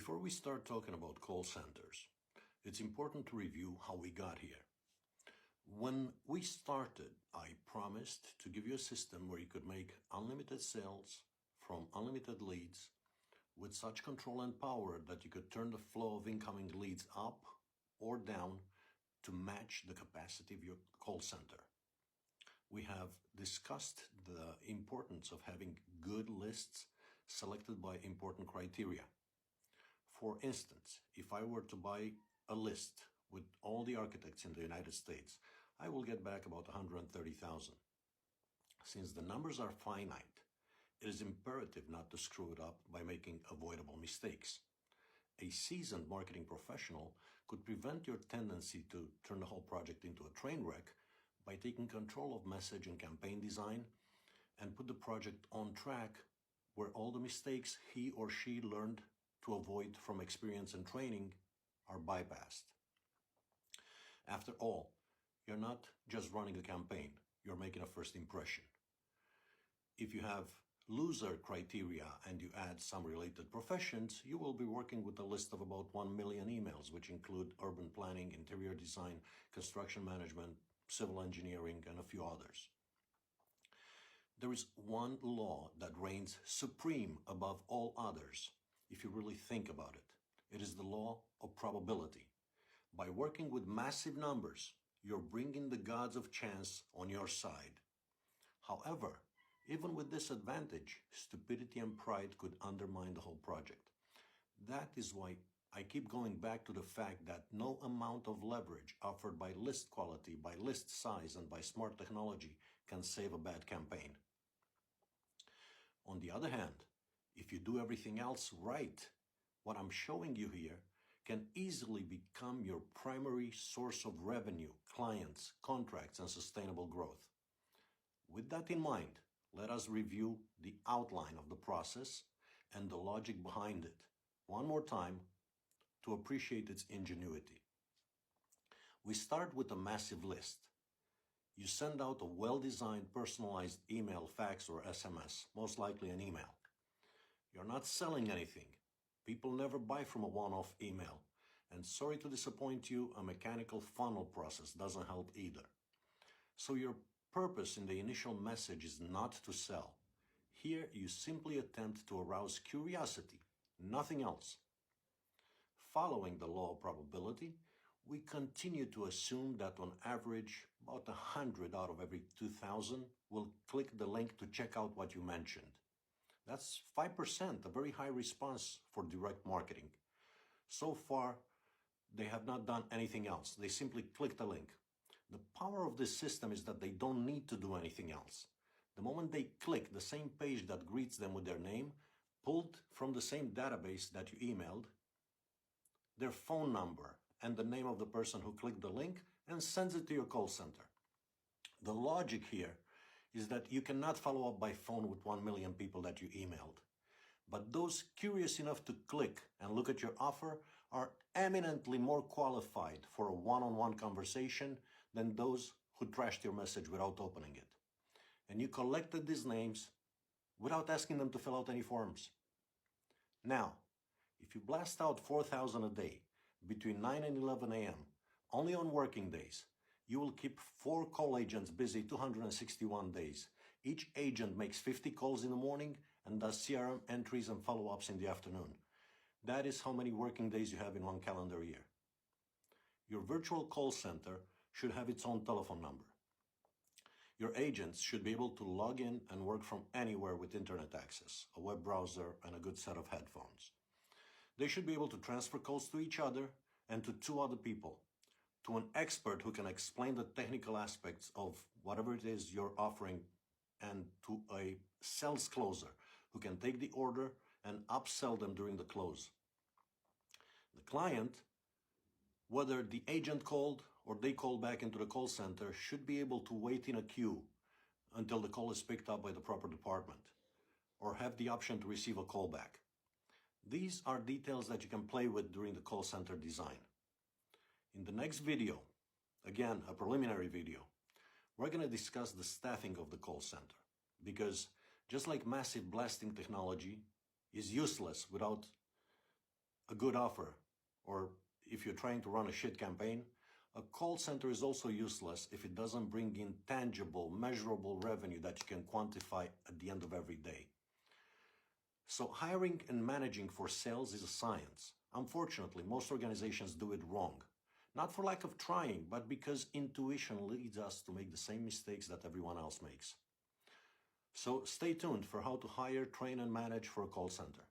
Before we start talking about call centers, it's important to review how we got here. When we started, I promised to give you a system where you could make unlimited sales from unlimited leads with such control and power that you could turn the flow of incoming leads up or down to match the capacity of your call center. We have discussed the importance of having good lists selected by important criteria. For instance, if I were to buy a list with all the architects in the United States, I will get back about 130,000. Since the numbers are finite, it is imperative not to screw it up by making avoidable mistakes. A seasoned marketing professional could prevent your tendency to turn the whole project into a train wreck by taking control of message and campaign design and put the project on track where all the mistakes he or she learned to avoid from experience and training are bypassed. After all, you're not just running a campaign, you're making a first impression. If you have loser criteria and you add some related professions, you will be working with a list of about 1 million emails, which include urban planning, interior design, construction management, civil engineering, and a few others. There is one law that reigns supreme above all others, if you really think about it. It is the law of probability. By working with massive numbers, you're bringing the gods of chance on your side. However, even with this advantage, stupidity and pride could undermine the whole project. That is why I keep going back to the fact that no amount of leverage offered by list quality, by list size, and by smart technology can save a bad campaign. On the other hand, if you do everything else right, what I'm showing you here can easily become your primary source of revenue, clients, contracts, and sustainable growth. With that in mind, let us review the outline of the process and the logic behind it one more time to appreciate its ingenuity. We start with a massive list. You send out a well-designed, personalized email, fax, or SMS, most likely an email. You're not selling anything. People never buy from a one-off email. And sorry to disappoint you, a mechanical funnel process doesn't help either. So your purpose in the initial message is not to sell. Here you simply attempt to arouse curiosity, nothing else. Following the law of probability, we continue to assume that on average, about 100 out of every 2,000 will click the link to check out what you mentioned. That's 5%, a very high response for direct marketing. So far, they have not done anything else. They simply click the link. The power of this system is that they don't need to do anything else. The moment they click, the same page that greets them with their name, pulled from the same database that you emailed, their phone number and the name of the person who clicked the link, and sends it to your call center. The logic here is that you cannot follow up by phone with 1 million people that you emailed. But those curious enough to click and look at your offer are eminently more qualified for a one-on-one conversation than those who trashed your message without opening it. And you collected these names without asking them to fill out any forms. Now, if you blast out 4,000 a day between 9 and 11 a.m., only on working days, you will keep 4 call agents busy 261 days. Each agent makes 50 calls in the morning and does CRM entries and follow-ups in the afternoon. That is how many working days you have in one calendar year. Your virtual call center should have its own telephone number. Your agents should be able to log in and work from anywhere with internet access, a web browser, and a good set of headphones. They should be able to transfer calls to each other and to 2 other people, to an expert who can explain the technical aspects of whatever it is you're offering, and to a sales closer who can take the order and upsell them during the close. The client, whether the agent called or they call back into the call center, should be able to wait in a queue until the call is picked up by the proper department, or have the option to receive a call back. These are details that you can play with during the call center design. In the next video, again, a preliminary video, we're going to discuss the staffing of the call center, because just like massive blasting technology is useless without a good offer, or if you're trying to run a shit campaign, a call center is also useless if it doesn't bring in tangible, measurable revenue that you can quantify at the end of every day. So hiring and managing for sales is a science. Unfortunately, most organizations do it wrong. Not for lack of trying, but because intuition leads us to make the same mistakes that everyone else makes. So stay tuned for how to hire, train, and manage for a call center.